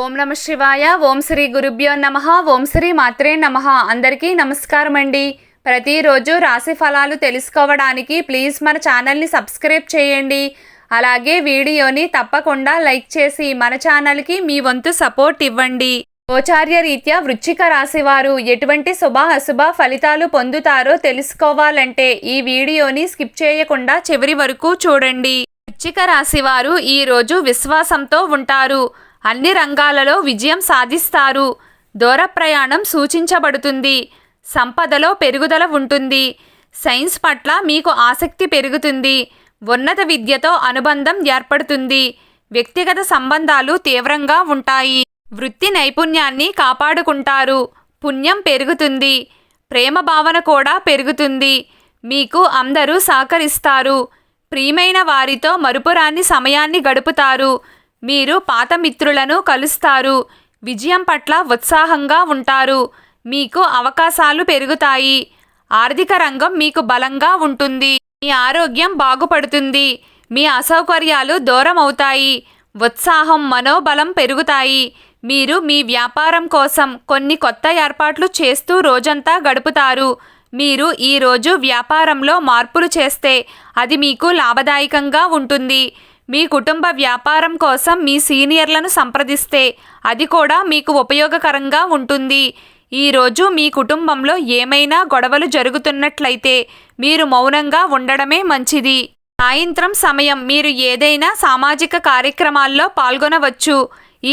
ఓం నమ శివాయ. ఓం శ్రీ గురుభ్యో నమః. ఓం శ్రీ మాత్రే నమః. అందరికీ నమస్కారం అండి. ప్రతిరోజు రాశి ఫలాలు తెలుసుకోవడానికి ప్లీజ్ మన ఛానల్ని సబ్స్క్రైబ్ చేయండి. అలాగే వీడియోని తప్పకుండా లైక్ చేసి మన ఛానల్కి మీ వంతు సపోర్ట్ ఇవ్వండి. గోచార్య రీత్యా వృశ్చిక రాశి వారు ఎటువంటి శుభ అశుభ ఫలితాలు పొందుతారో తెలుసుకోవాలంటే ఈ వీడియోని స్కిప్ చేయకుండా చివరి వరకు చూడండి. వృశ్చిక రాశి వారు ఈరోజు విశ్వాసంతో ఉంటారు. అన్ని రంగాలలో విజయం సాధిస్తారు. దూర ప్రయాణం సూచించబడుతుంది. సంపదలో పెరుగుదల ఉంటుంది. సైన్స్ పట్ల మీకు ఆసక్తి పెరుగుతుంది. ఉన్నత విద్యతో అనుబంధం ఏర్పడుతుంది. వ్యక్తిగత సంబంధాలు తీవ్రంగా ఉంటాయి. వృత్తి నైపుణ్యాన్ని కాపాడుకుంటారు. పుణ్యం పెరుగుతుంది. ప్రేమ భావన కూడా పెరుగుతుంది. మీకు అందరూ సహకరిస్తారు. ప్రియమైన వారితో మరుపురాని సమయాన్ని గడుపుతారు. మీరు పాత మిత్రులను కలుస్తారు. విజయం పట్ల ఉత్సాహంగా ఉంటారు. మీకు అవకాశాలు పెరుగుతాయి. ఆర్థిక రంగం మీకు బలంగా ఉంటుంది. మీ ఆరోగ్యం బాగుపడుతుంది. మీ అసౌకర్యాలు దూరం అవుతాయి. ఉత్సాహం మనోబలం పెరుగుతాయి. మీరు మీ వ్యాపారం కోసం కొన్ని కొత్త ఏర్పాట్లు చేస్తూ రోజంతా గడుపుతారు. మీరు ఈరోజు వ్యాపారంలో మార్పులు చేస్తే అది మీకు లాభదాయకంగా ఉంటుంది. మీ కుటుంబ వ్యాపారం కోసం మీ సీనియర్లను సంప్రదిస్తే అది కూడా మీకు ఉపయోగకరంగా ఉంటుంది. ఈరోజు మీ కుటుంబంలో ఏమైనా గొడవలు జరుగుతున్నట్లయితే మీరు మౌనంగా ఉండడమే మంచిది. సాయంత్రం సమయం మీరు ఏదైనా సామాజిక కార్యక్రమాల్లో పాల్గొనవచ్చు.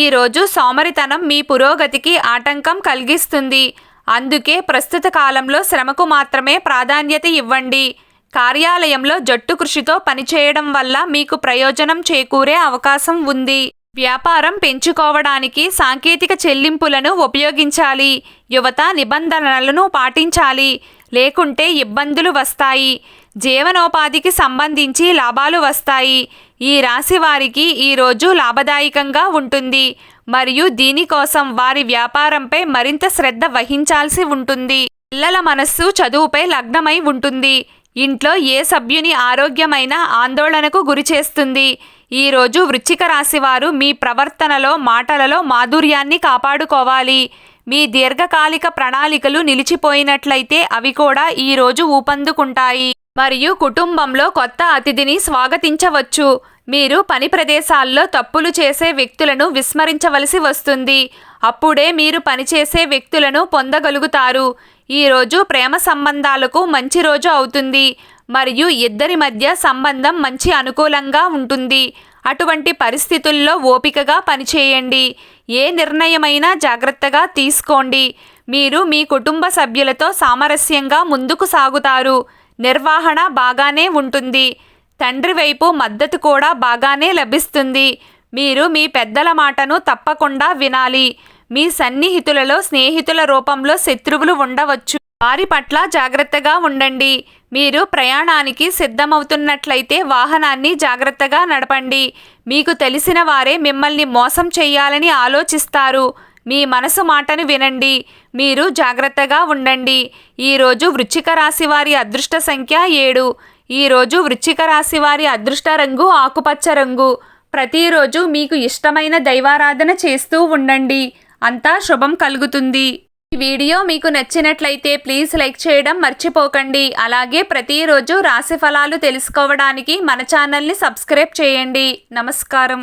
ఈరోజు సోమరితనం మీ పురోగతికి ఆటంకం కలిగిస్తుంది. అందుకే ప్రస్తుత కాలంలో శ్రమకు మాత్రమే ప్రాధాన్యత ఇవ్వండి. కార్యాలయంలో జట్టు కృషితో పనిచేయడం వల్ల మీకు ప్రయోజనం చేకూరే అవకాశం ఉంది. వ్యాపారం పెంచుకోవడానికి సాంకేతిక చెల్లింపులను ఉపయోగించాలి. యువత నిబంధనలను పాటించాలి, లేకుంటే ఇబ్బందులు వస్తాయి. జీవనోపాధికి సంబంధించి లాభాలు వస్తాయి. ఈ రాశి వారికి ఈరోజు లాభదాయకంగా ఉంటుంది మరియు దీనికోసం వారి వ్యాపారంపై మరింత శ్రద్ధ వహించాల్సి ఉంటుంది. పిల్లల మనస్సు చదువుపై లగ్నమై ఉంటుంది. ఇంట్లో ఏ సభ్యుని ఆరోగ్యమైన ఆందోళనకు గురిచేస్తుంది. ఈరోజు వృశ్చిక రాశి వారు మీ ప్రవర్తనలో మాటలలో మాధుర్యాన్ని కాపాడుకోవాలి. మీ దీర్ఘకాలిక ప్రణాళికలు నిలిచిపోయినట్లయితే అవి కూడా ఈరోజు ఊపందుకుంటాయి. మరియు కుటుంబంలో కొత్త అతిథిని స్వాగతించవచ్చు. మీరు పని ప్రదేశాల్లో తప్పులు చేసే వ్యక్తులను విస్మరించవలసి వస్తుంది. అప్పుడే మీరు పనిచేసే వ్యక్తులను పొందగలుగుతారు. ఈరోజు ప్రేమ సంబంధాలకు మంచి రోజు అవుతుంది మరియు ఇద్దరి మధ్య సంబంధం మంచి అనుకూలంగా ఉంటుంది. అటువంటి పరిస్థితుల్లో ఓపికగా పనిచేయండి. ఏ నిర్ణయమైనా జాగ్రత్తగా తీసుకోండి. మీరు మీ కుటుంబ సభ్యులతో సామరస్యంగా ముందుకు సాగుతారు. నిర్వహణ బాగానే ఉంటుంది. తండ్రి వైపు మద్దతు కూడా బాగానే లభిస్తుంది. మీరు మీ పెద్దల మాటను తప్పకుండా వినాలి. మీ సన్నిహితులలో స్నేహితుల రూపంలో శత్రువులు ఉండవచ్చు. వారి పట్ల జాగ్రత్తగా ఉండండి. మీరు ప్రయాణానికి సిద్ధమవుతున్నట్లయితే వాహనాన్ని జాగ్రత్తగా నడపండి. మీకు తెలిసిన వారే మిమ్మల్ని మోసం చేయాలని ఆలోచిస్తారు. మీ మనసు మాటను వినండి. మీరు జాగ్రత్తగా ఉండండి. ఈరోజు వృశ్చిక రాశి వారి అదృష్ట సంఖ్య 7. ఈరోజు వృశ్చిక రాశి వారి అదృష్ట రంగు ఆకుపచ్చ రంగు. ప్రతిరోజు మీకు ఇష్టమైన దైవారాధన చేస్తూ ఉండండి. అంతా శుభం కలుగుతుంది. ఈ వీడియో మీకు నచ్చినట్లయితే ప్లీజ్ లైక్ చేయడం మర్చిపోకండి. అలాగే ప్రతిరోజు రాశి ఫలాలు తెలుసుకోవడానికి మన ఛానల్ని సబ్స్క్రైబ్ చేయండి. నమస్కారం.